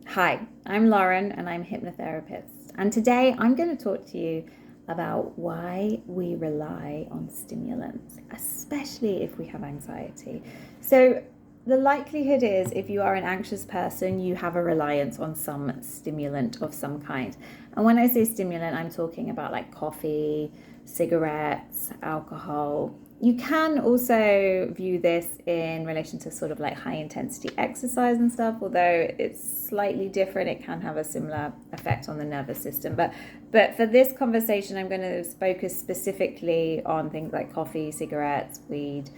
Hi, I'm Lauren and I'm a hypnotherapist. And today I'm going to talk to you about why we rely on stimulants, especially if we have anxiety. So, the likelihood is if you are an anxious person, you have a reliance on some stimulant of some kind. And when I say stimulant, I'm talking about like coffee, cigarettes, alcohol. You can also view this in relation to sort of like high intensity exercise and stuff, although it's slightly different. It can have a similar effect on the nervous system. But for this conversation, I'm going to focus specifically on things like coffee, cigarettes, weed,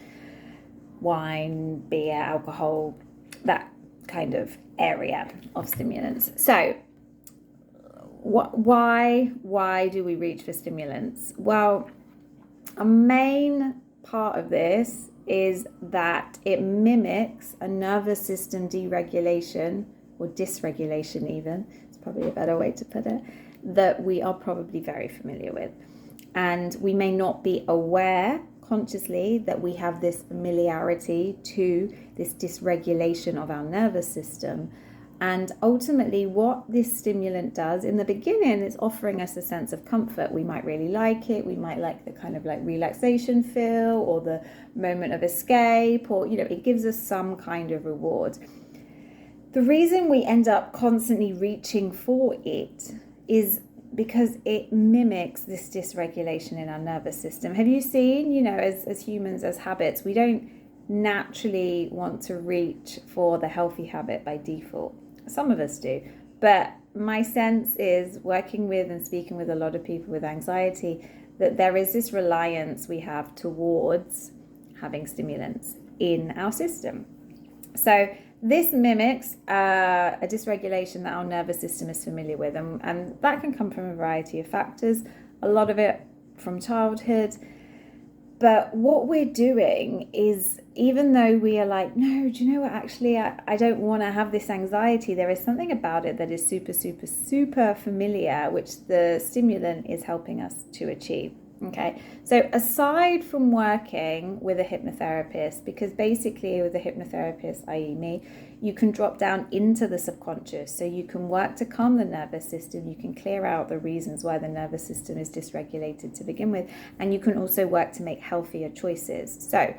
wine, beer, alcohol, that kind of area of stimulants. So why do we reach for stimulants? Well, a main part of this is that it mimics a nervous system deregulation or dysregulation, even, it's probably a better way to put it, that we are probably very familiar with. And we may not be aware consciously that we have this familiarity to this dysregulation of our nervous system. And ultimately, what this stimulant does in the beginning is offering us a sense of comfort. We might really like it. We might like the kind of like relaxation feel or the moment of escape, or, it gives us some kind of reward. The reason we end up constantly reaching for it is because it mimics this dysregulation in our nervous system. Have you seen, as humans, as habits, we don't naturally want to reach for the healthy habit by default. Some of us do, but my sense is, working with and speaking with a lot of people with anxiety, that there is this reliance we have towards having stimulants in our system. So this mimics a dysregulation that our nervous system is familiar with, and that can come from a variety of factors, a lot of it from childhood. But what we're doing is, even though we are like, no, do you know what, actually, I don't want to have this anxiety, there is something about it that is super, super, super familiar, which the stimulant is helping us to achieve. Okay, so aside from working with a hypnotherapist, because basically with a hypnotherapist, i.e. me, you can drop down into the subconscious. So you can work to calm the nervous system, you can clear out the reasons why the nervous system is dysregulated to begin with, and you can also work to make healthier choices. So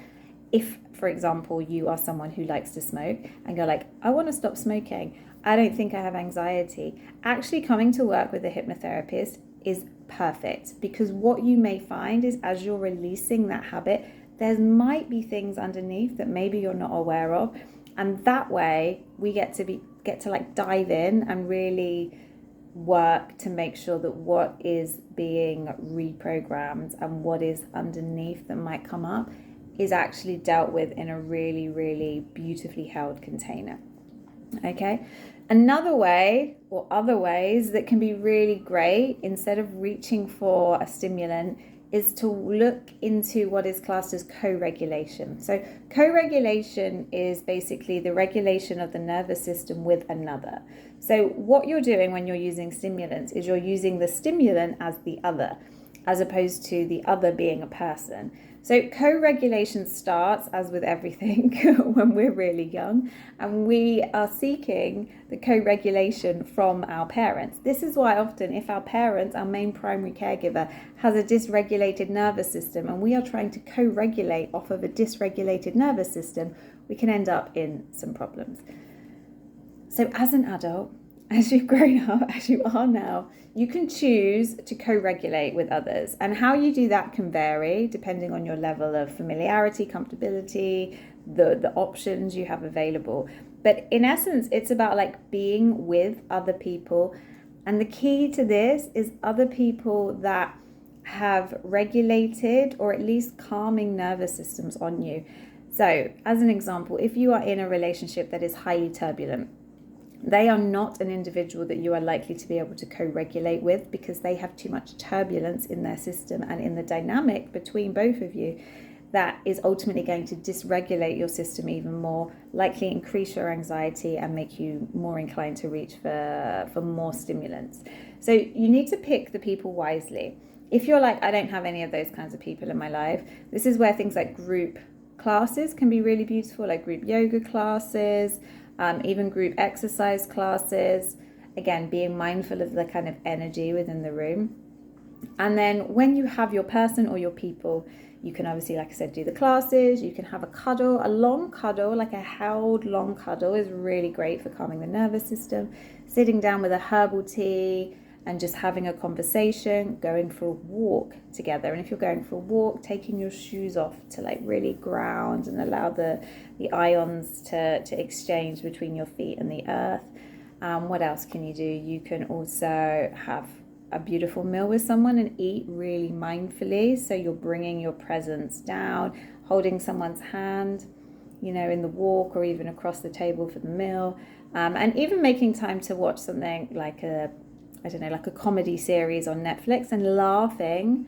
if, for example, you are someone who likes to smoke and you're like, I want to stop smoking, I don't think I have anxiety, actually coming to work with a hypnotherapist is perfect, because what you may find is, as you're releasing that habit, there might be things underneath that maybe you're not aware of, and that way we get to like dive in and really work to make sure that what is being reprogrammed and what is underneath that might come up is actually dealt with in a really, really beautifully held container. Okay, another way, or other ways that can be really great, instead of reaching for a stimulant, is to look into what is classed as co-regulation. So co-regulation is basically the regulation of the nervous system with another. So what you're doing when you're using stimulants is you're using the stimulant as the other, as opposed to the other being a person. So co-regulation starts, as with everything, when we're really young, and we are seeking the co-regulation from our parents. This is why often, if our parents, our main primary caregiver, has a dysregulated nervous system and we are trying to co-regulate off of a dysregulated nervous system, we can end up in some problems. So as an adult, as you've grown up, as you are now, you can choose to co-regulate with others. And how you do that can vary depending on your level of familiarity, comfortability, the options you have available. But in essence, it's about like being with other people. And the key to this is other people that have regulated or at least calming nervous systems on you. So as an example, if you are in a relationship that is highly turbulent, they are not an individual that you are likely to be able to co-regulate with, because they have too much turbulence in their system and in the dynamic between both of you that is ultimately going to dysregulate your system even more, likely increase your anxiety and make you more inclined to reach for more stimulants. So you need to pick the people wisely. If you're like, I don't have any of those kinds of people in my life, this is where things like group classes can be really beautiful, like group yoga classes, even group exercise classes. Again, being mindful of the kind of energy within the room. And then when you have your person or your people, you can obviously, like I said, do the classes. You can have a cuddle, a long cuddle, like a held long cuddle is really great for calming the nervous system. Sitting down with a herbal tea and just having a conversation, going for a walk together. And if you're going for a walk, taking your shoes off to like really ground and allow the ions to exchange between your feet and the earth. What else can you do? You can also have a beautiful meal with someone and eat really mindfully. So you're bringing your presence down, holding someone's hand, you know, in the walk or even across the table for the meal. And even making time to watch something like like a comedy series on Netflix and laughing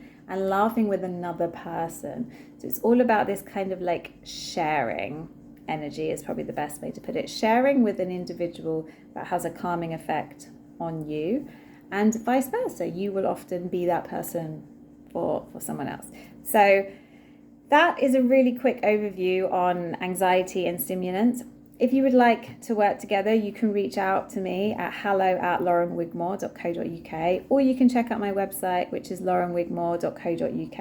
with another person. So it's all about this kind of like sharing energy is probably the best way to put it. Sharing with an individual that has a calming effect on you, and vice versa. You will often be that person for someone else. So that is a really quick overview on anxiety and stimulants. If you would like to work together, you can reach out to me at hello@laurenwigmore.co.uk, or you can check out my website, which is laurenwigmore.co.uk.